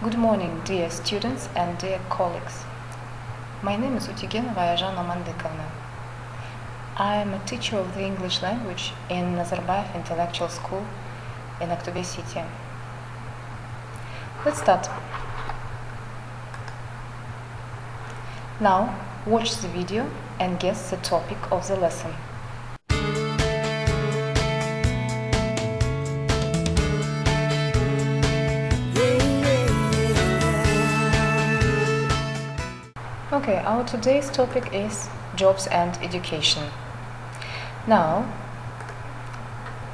Good morning, dear students and dear colleagues. My name is Утегенова А.А. I am a teacher of the English language in Nazarbayev Intellectual School in October City. Let's start. Now, watch the video and guess the topic of the lesson. Okay, our today's topic is jobs and education. Now,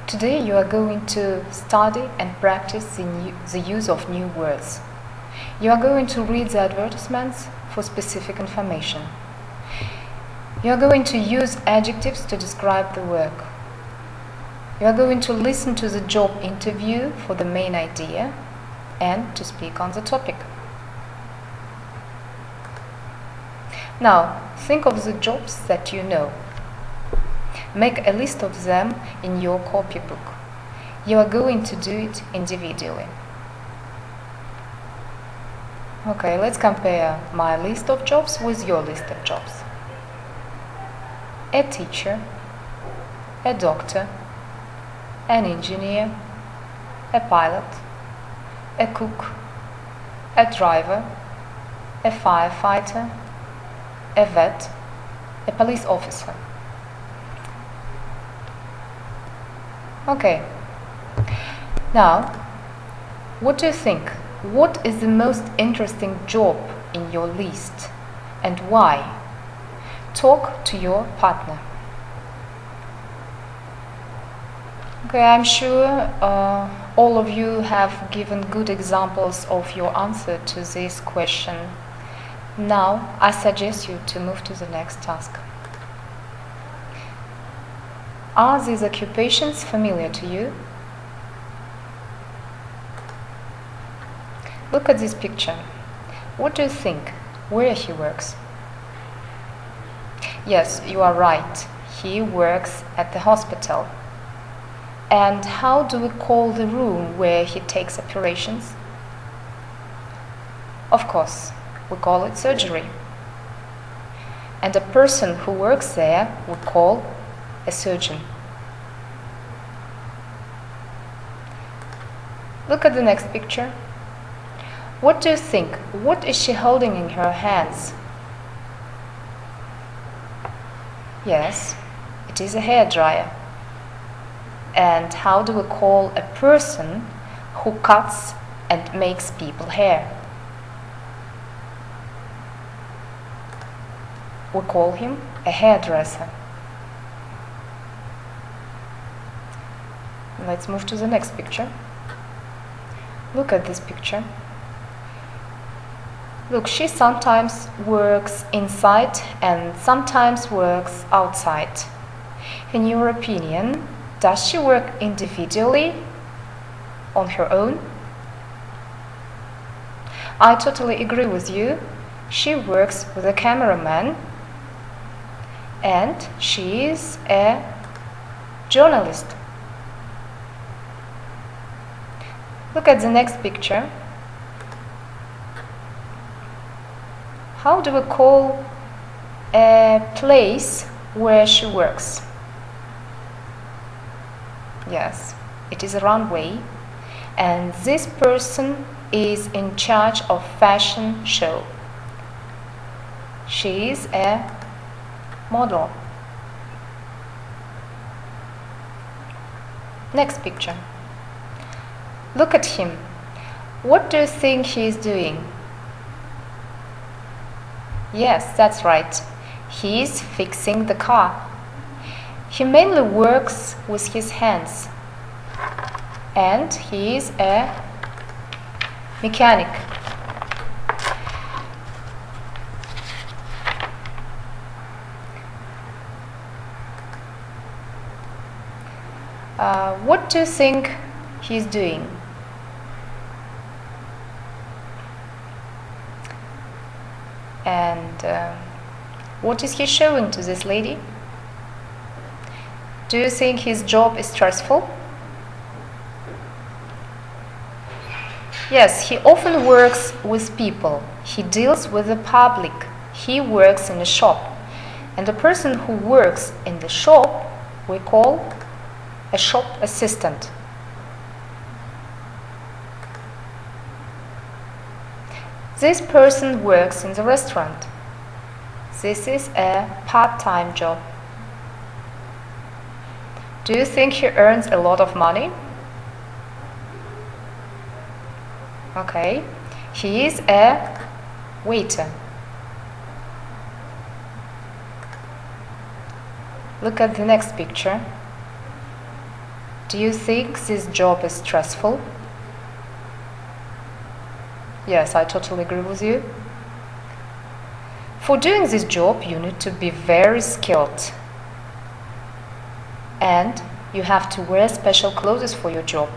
today you are going to study and practice the use of new words. You are going to read the advertisements for specific information. You are going to use adjectives to describe the work. You are going to listen to the job interview for the main idea and to speak on the topic. Now, think of the jobs that you know. Make a list of them in your copybook. You are going to do it individually. Okay, let's compare my list of jobs with your list of jobs. A teacher, a doctor, an engineer, a pilot, a cook, a driver, a firefighter, a vet, a police officer. Okay. Now, what do you think? What is the most interesting job in your list and why? Talk to your partner. Okay, I'm sure all of you have given good examples of your answer to this question. Now, I suggest you to move to the next task. Are these occupations familiar to you? Look at this picture. What do you think? Where he works? Yes, you are right. He works at the hospital. And how do we call the room where he takes operations? Of course, we call it surgery. And a person who works there we call a surgeon. Look at the next picture. What do you think? What is she holding in her hands? Yes, it is a hairdryer. And how do we call a person who cuts and makes people hair? We call him a hairdresser. Let's move to the next picture. Look at this picture. Look, she sometimes works inside and sometimes works outside. In your opinion, does she work individually on her own? I totally agree with you. She works with a cameraman and she is a journalist. Look at the next picture. How do we call a place where she works? Yes, it is a runway, and this person is in charge of fashion show. She is a model. Next picture. Look at him. What do you think he is doing? Yes, that's right. He is fixing the car. He mainly works with his hands. And he is a mechanic. What do you think he's doing? And what is he showing to this lady? Do you think his job is stressful? Yes, he often works with people. He deals with the public. He works in a shop. And a person who works in the shop we call a shop assistant. This person works in the restaurant. This is a part-time job. Do you think he earns a lot of money? Okay, he is a waiter. Look at the next picture. Do you think this job is stressful? Yes, I totally agree with you. For doing this job, you need to be very skilled. And you have to wear special clothes for your job.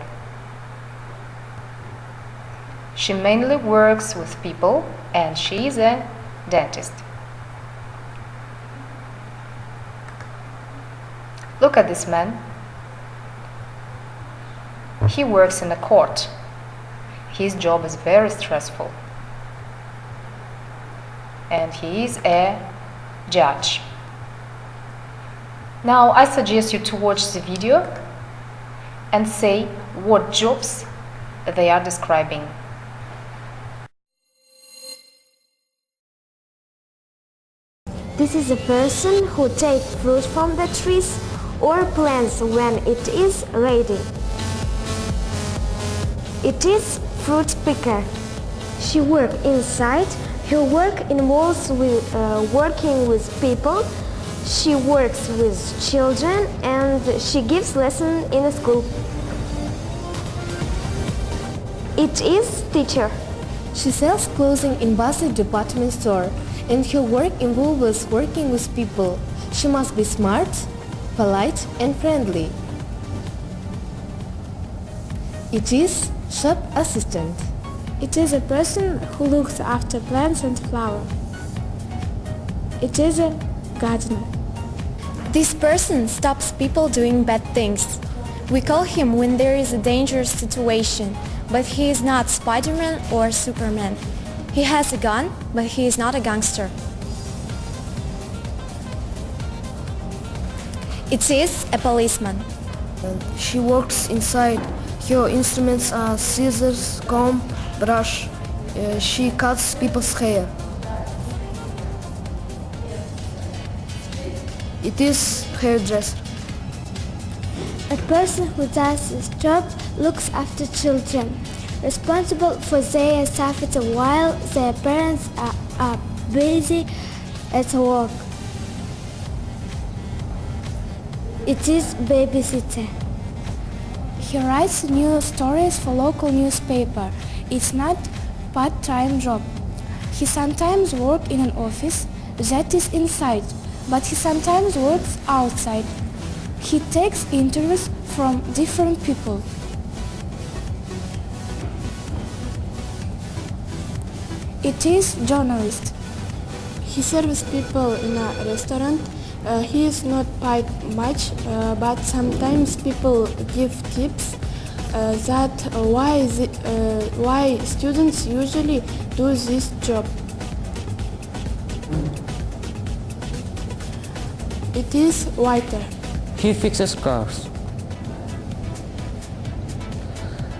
She mainly works with people and she is a dentist. Look at this man. He works in a court. His job is very stressful. And he is a judge. Now I suggest you to watch the video and say what jobs they are describing. This is a person who takes fruit from the trees or plants when it is ready. It is fruit picker. She works inside. Her work involves working with people. She works with children and she gives lessons in a school. It is teacher. She sells clothing in Basel department store, and her work involves working with people. She must be smart, polite and friendly. It is shop assistant. It is a person who looks after plants and flowers. It is a gardener. This person stops people doing bad things. We call him when there is a dangerous situation, but he is not Spider-Man or Superman. He has a gun, but he is not a gangster. It is a policeman. She works inside. Her instruments are scissors, comb, brush. She cuts people's hair. It is hairdresser. A person who does this job looks after children, responsible for their safety while their parents are busy at work. It is babysitter. He writes news stories for local newspaper. It's not part-time job. He sometimes works in an office that is inside, but he sometimes works outside. He takes interviews from different people. It is journalist. He serves people in a restaurant. He is not paid much, but sometimes people give tips. That's why students usually do this job. It is waiter. He fixes cars.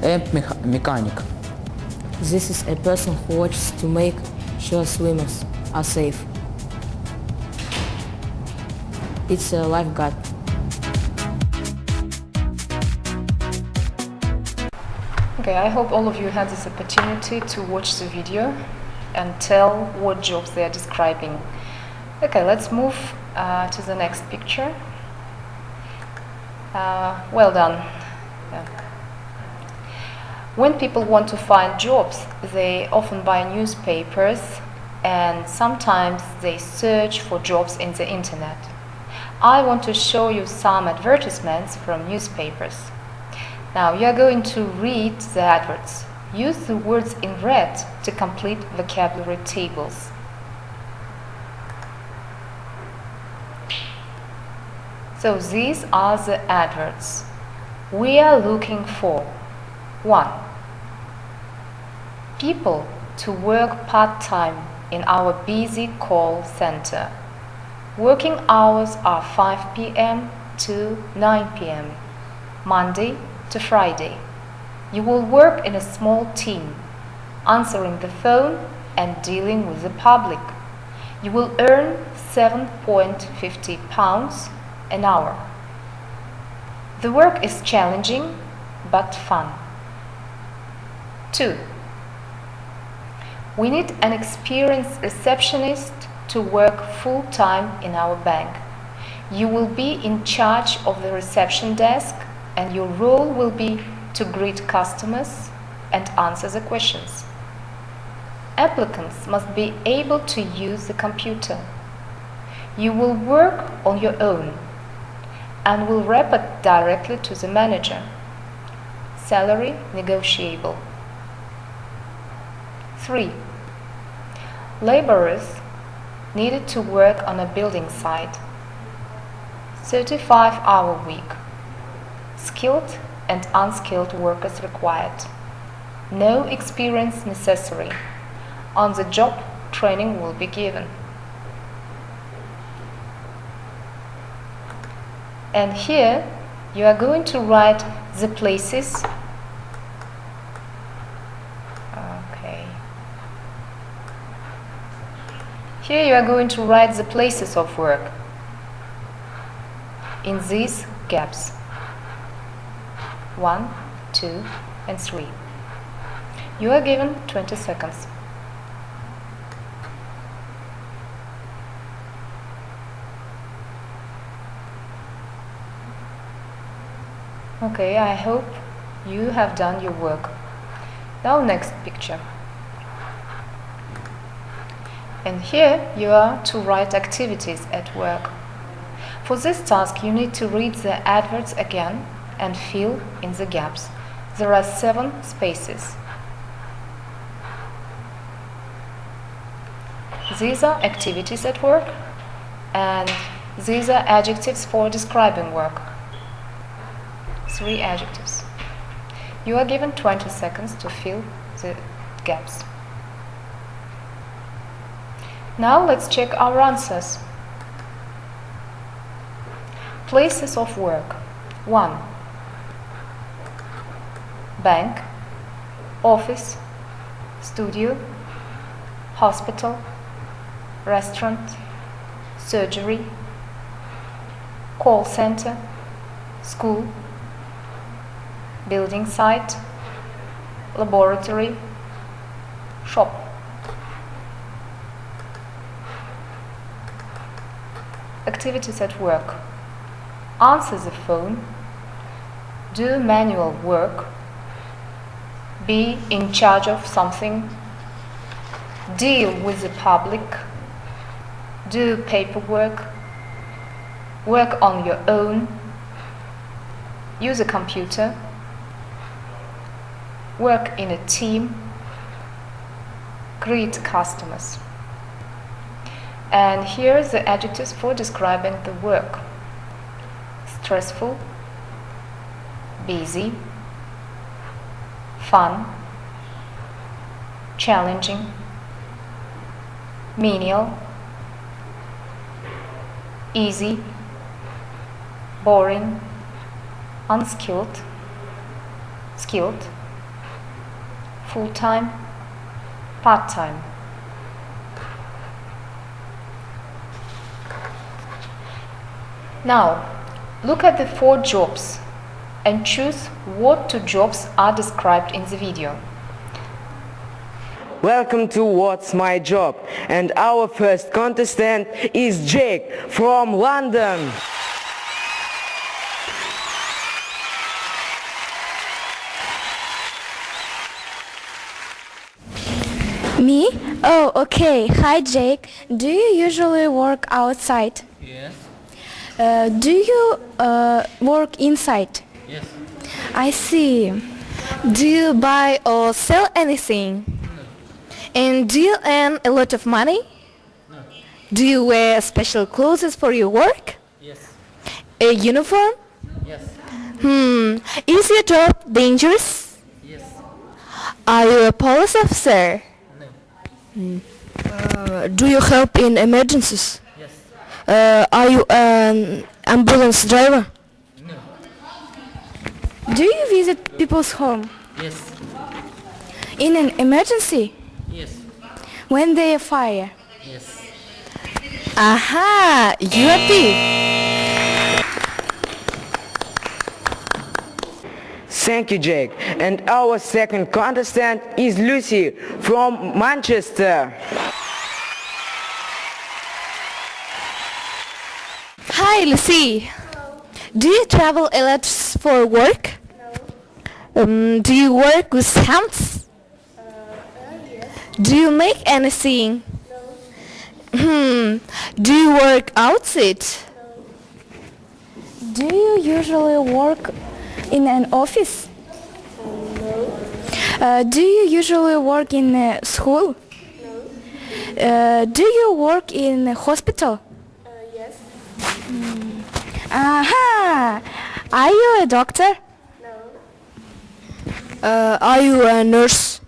A mechanic. This is a person who watches to make sure swimmers are safe. It's a lifeguard. Okay, I hope all of you had this opportunity to watch the video and tell what jobs they are describing. Okay, let's move to the next picture. Well done. Yeah. When people want to find jobs, they often buy newspapers and sometimes they search for jobs in the internet. I want to show you some advertisements from newspapers. Now you are going to read the adverts. Use the words in red to complete vocabulary tables. So these are the adverts. We are looking for 1. people to work part-time in our busy call center. Working hours are 5 p.m. to 9 p.m., Monday to Friday. You will work in a small team, answering the phone and dealing with the public. You will earn £7.50 an hour. The work is challenging but fun. 2. We need an experienced receptionist to work full-time in our bank. You will be in charge of the reception desk, and your role will be to greet customers and answer the questions. Applicants must be able to use the computer. You will work on your own and will report directly to the manager. Salary negotiable. 3. Laborers needed to work on a building site. 35-hour week. Skilled and unskilled workers required. No experience necessary. On-the-job training will be given. And here you are going to write the places. Okay. Here you are going to write the places of work in these gaps. 1, 2, and 3. You are given 20 seconds. Okay, I hope you have done your work. Now next picture. And here you are to write activities at work. For this task you need to read the adverts again and fill in the gaps. There are 7 spaces. These are activities at work, and these are adjectives for describing work. 3 adjectives. You are given 20 seconds to fill the gaps. Now let's check our answers. Places of work. 1. Bank, office, studio, hospital, restaurant, surgery, call center, school, building site, laboratory, shop. Activities at work. Answer the phone, do manual work, be in charge of something, deal with the public, do paperwork, work on your own, use a computer, work in a team, greet customers. And here are the adjectives for describing the work. Stressful, busy, fun, challenging, menial, easy, boring, unskilled, skilled, full-time, part-time. Now, look at the 4 jobs and choose what 2 jobs are described in the video. Welcome to What's My Job, and our first contestant is Jake from London. Me? Oh, okay. Hi, Jake. Do you usually work outside? Yes. Do you work inside? Yes. I see. Do you buy or sell anything? No. And do you earn a lot of money? No. Do you wear special clothes for your work? Yes. A uniform? Yes. Is your job dangerous? Yes. Are you a police officer? Do you help in emergencies? Yes. Are you an ambulance driver? Do you visit people's home? Yes. In an emergency? Yes. When they fire? Yes. Aha! You are thief! Thank you, Jake. And our second contestant is Lucy from Manchester. Hi, Lucy. Do you travel a lot for work? No. Do you work with hands? Yes. Do you make anything? No. Do you work outside? Do you usually work in an office? No. Do you usually work in a school? No. Do you work in a hospital? Yes. Aha! Are you a doctor? No. Are you a nurse?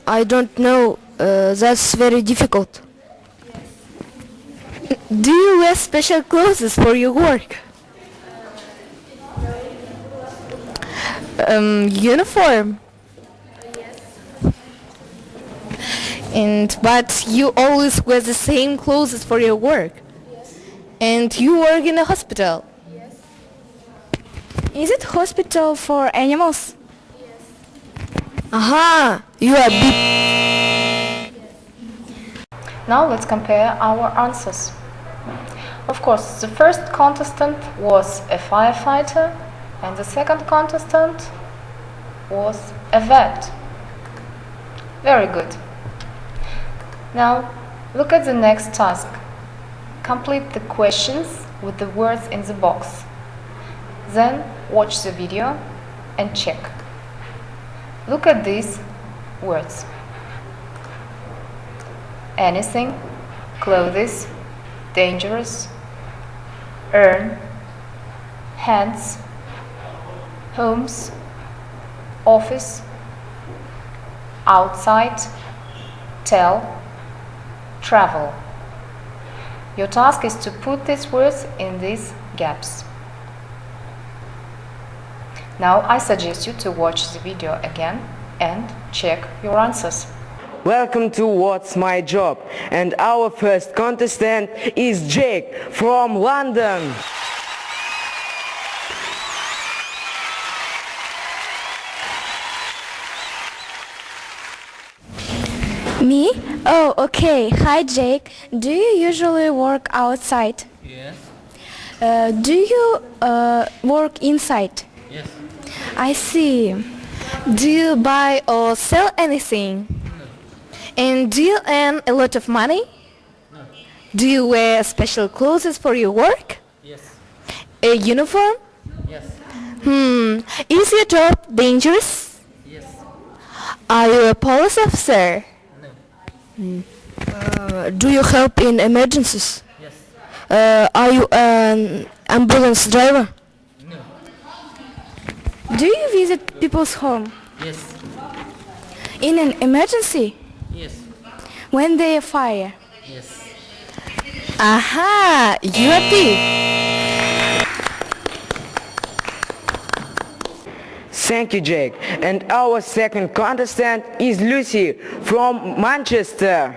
I don't know. That's very difficult. Do you wear special clothes for your work? Uniform? Yes. But you always wear the same clothes for your work? Yes. And you work in a hospital? Yes. Is it hospital for animals? Yes. Aha! You are big. Now let's compare our answers. Of course, the first contestant was a firefighter and the second contestant was a vet. Very good. Now look at the next task. Complete the questions with the words in the box. Then watch the video and check. Look at these words. Anything, clothes, dangerous, earn, hands, homes, office, outside, tell, travel. Your task is to put these words in these gaps. Now I suggest you to watch the video again and check your answers. Welcome to What's My Job? And our first contestant is Jake from London. Me? Oh, okay. Hi, Jake. Do you usually work outside? Yes. Do you work inside? Yes. I see. Do you buy or sell anything? And do you earn a lot of money? No. Do you wear special clothes for your work? Yes. A uniform? Yes. Is your job dangerous? Yes. Are you a police officer? No. Do you help in emergencies? Yes. Are you an ambulance driver? No. Do you visit people's home? Yes. In an emergency? Yes. When they fire? Yes. Aha! You are thief! Thank you, Jake. And our second contestant is Lucy from Manchester.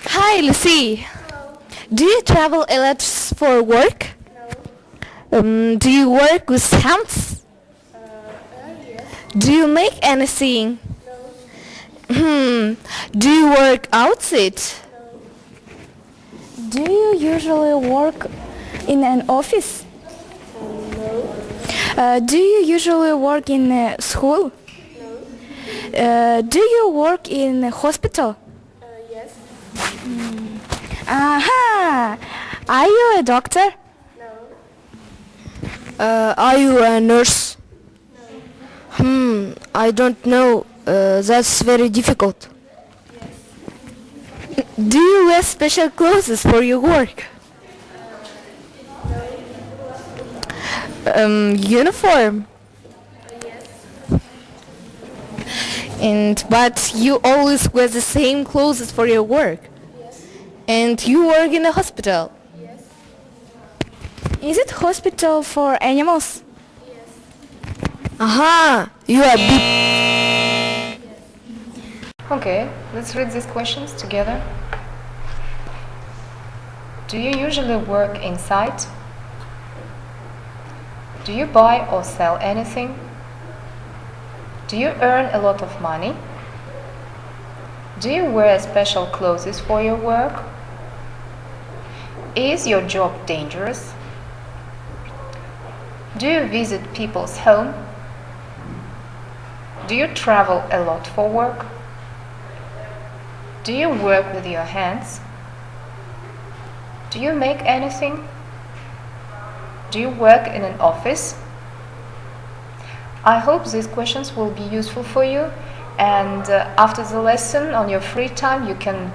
Hi, Lucy. Do you travel a lot for work? No. Do you work with hands? Yes. Do you make anything? No. Do you work outside? Do you usually work in an office? No. Do you usually work in a school? No. Do you work in a hospital? Yes. Aha! Are you a doctor? No. Are you a nurse? I don't know. That's very difficult. Do you wear special clothes for your work? Uniform. But you always wear the same clothes for your work. And you work in a hospital. Is it hospital for animals? Aha! You are big. Okay, let's read these questions together. Do you usually work inside? Do you buy or sell anything? Do you earn a lot of money? Do you wear special clothes for your work? Is your job dangerous? Do you visit people's home? Do you travel a lot for work? Do you work with your hands? Do you make anything? Do you work in an office? I hope these questions will be useful for you, and after the lesson on your free time you can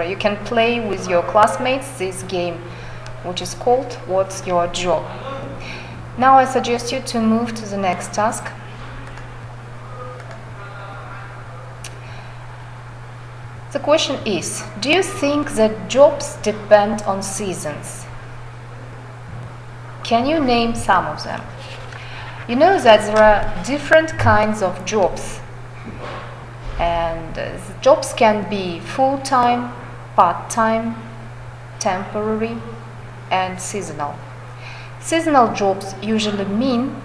you can play with your classmates this game, which is called What's Your Job? Now I suggest you to move to the next task. The question is, do you think that jobs depend on seasons? Can you name some of them? You know that there are different kinds of jobs, and the jobs can be full-time, part-time, temporary, and seasonal. Seasonal jobs usually mean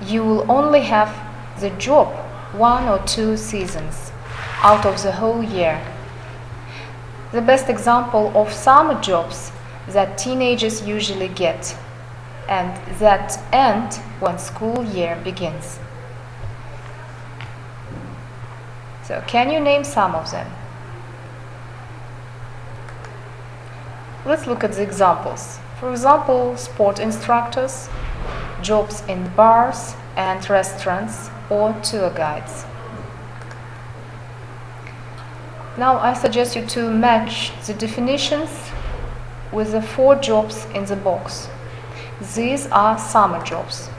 you will only have the job 1 or 2 seasons out of the whole year. The best example of summer jobs that teenagers usually get and that end when school year begins. So, can you name some of them? Let's look at the examples. For example, sport instructors, jobs in bars and restaurants, or tour guides. Now I suggest you to match the definitions with the 4 jobs in the box. These are summer jobs.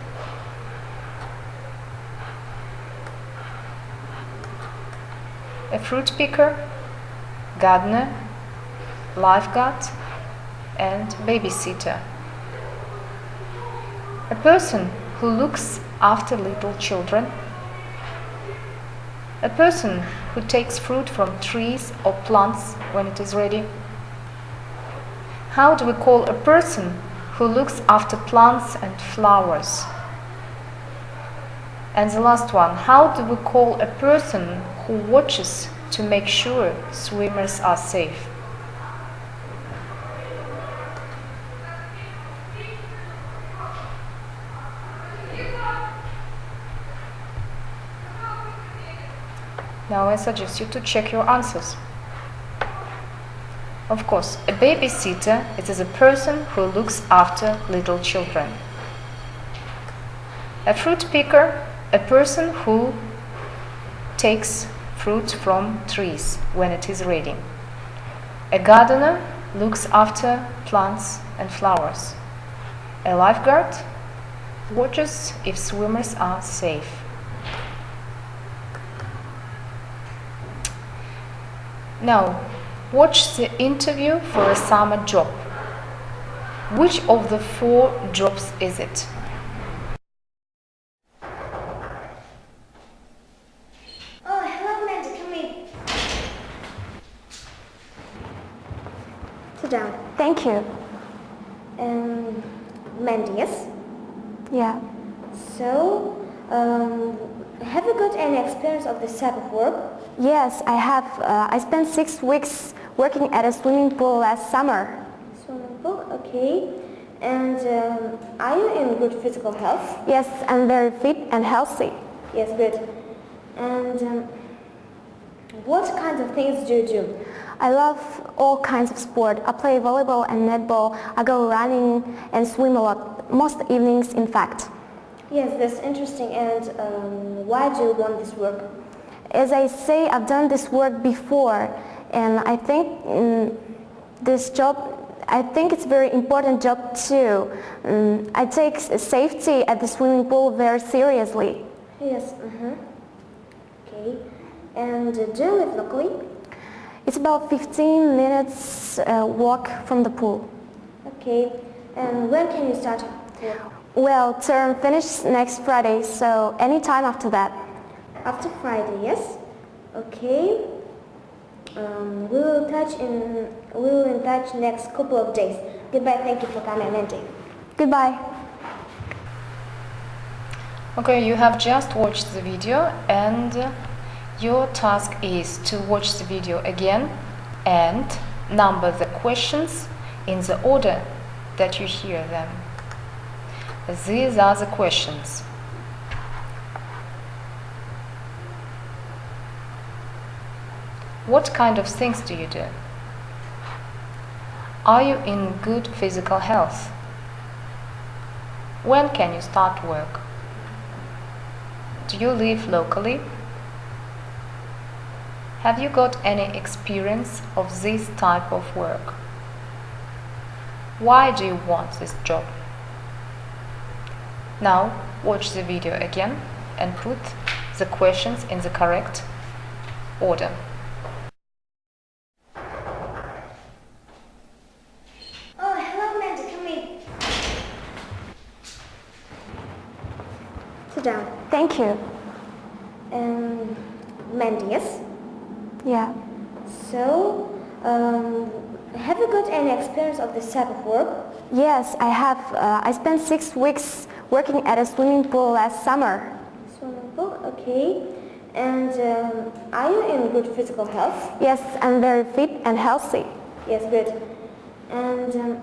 A fruit picker, gardener, lifeguard, and babysitter. A person who looks after little children. A person who takes fruit from trees or plants when it is ready. How do we call a person who looks after plants and flowers? And the last one, how do we call a person who watches to make sure swimmers are safe? Now I suggest you to check your answers. Of course, a babysitter is a person who looks after little children. A fruit picker, a person who takes fruit from trees when it is ready. A gardener looks after plants and flowers. A lifeguard watches if swimmers are safe. Now, watch the interview for a summer job. Which of the 4 jobs is it? Oh, hello, Mandy. Come in. Sit down. Thank you. Mandy, yes? Yeah. So, have you got any experience of this type of work? Yes, I have. I spent 6 weeks working at a swimming pool last summer. Swimming pool, okay. And are you in good physical health? Yes, I'm very fit and healthy. Yes, good. And what kinds of things do you do? I love all kinds of sport. I play volleyball and netball. I go running and swim a lot, most evenings in fact. Yes, that's interesting. And why do you want this work? As I say, I've done this work before, and I think this job I think it's a very important job too. I take safety at the swimming pool very seriously. Yes. Okay. And do you live locally? It's about 15 minutes walk from the pool. Okay. And when can you start work? Well, term finishes next Friday, so any time after that. After Friday, yes. Okay. We will in touch next couple of days. Goodbye. Thank you for coming, Mandy. Goodbye. Okay, you have just watched the video, and your task is to watch the video again and number the questions in the order that you hear them. These are the questions. What kind of things do you do? Are you in good physical health? When can you start work? Do you live locally? Have you got any experience of this type of work? Why do you want this job? Now watch the video again and put the questions in the correct order. Oh, hello, Mandy. Come in. Sit down. Thank you. Mandy, yes? Yeah. So, have you got any experience of this type of work? Yes, I have. I spent 6 weeks working at a swimming pool last summer. Swimming pool, okay. And are you in good physical health? Yes, I'm very fit and healthy. Yes, good. And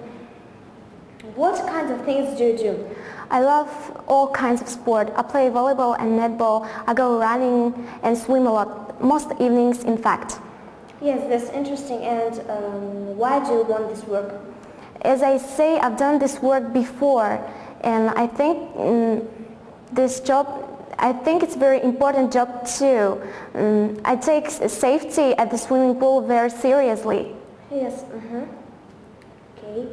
what kinds of things do you do? I love all kinds of sport. I play volleyball and netball. I go running and swim a lot, most evenings in fact. Yes, that's interesting. And why do you want this work? As I say, I've done this work before, and I think it's a very important job too. I take safety at the swimming pool very seriously. Yes. Okay.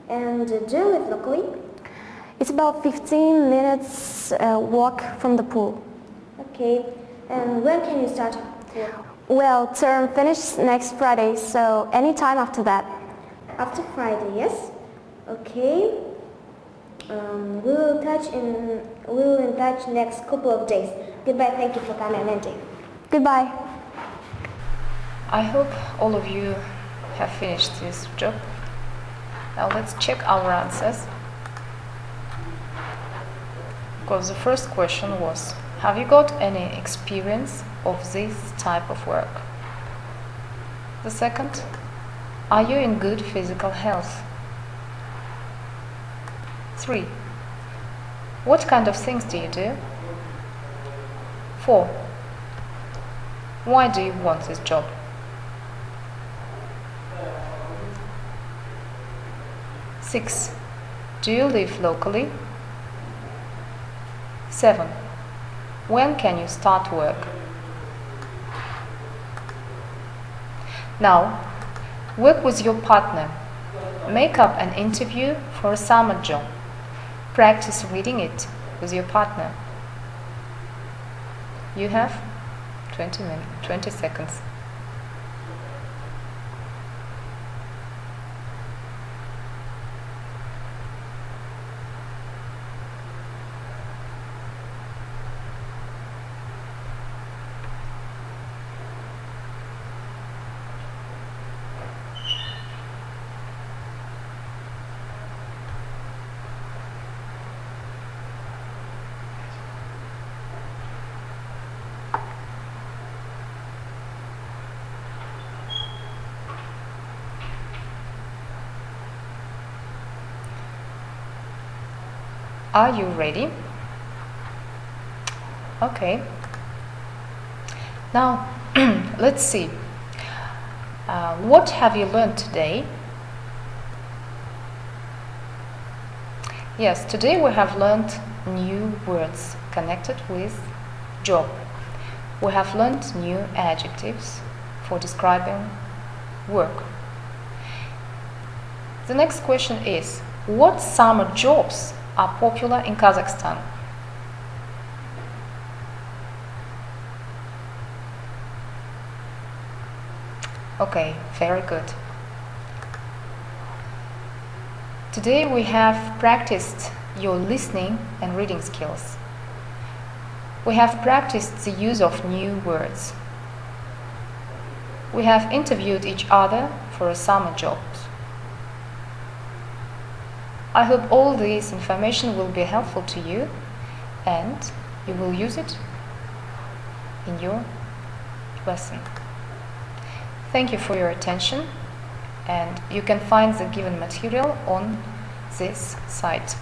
And do you live locally? It's about 15 minutes walk from the pool. Okay. And when can you start work? Well, term finishes next Friday, so any time after that. After Friday, yes. Okay. We will in touch next couple of days. Goodbye. Thank you for coming, Mandy. Goodbye. I hope all of you have finished this job. Now let's check our answers. Because the first question was, have you got any experience of this type of work? The second, are you in good physical health? 3. What kind of things do you do? 4. Why do you want this job? 6. Do you live locally? 7. When can you start work? Now, work with your partner. Make up an interview for a summer job. Practice reading it with your partner. You have 20 seconds. Are you ready? Okay. Now, let's see. What have you learned today? Yes, today we have learned new words connected with job. We have learned new adjectives for describing work. The next question is, what summer jobs are popular in Kazakhstan? Okay, very good. Today we have practiced your listening and reading skills. We have practiced the use of new words. We have interviewed each other for a summer job. I hope all this information will be helpful to you and you will use it in your lesson. Thank you for your attention, and you can find the given material on this site.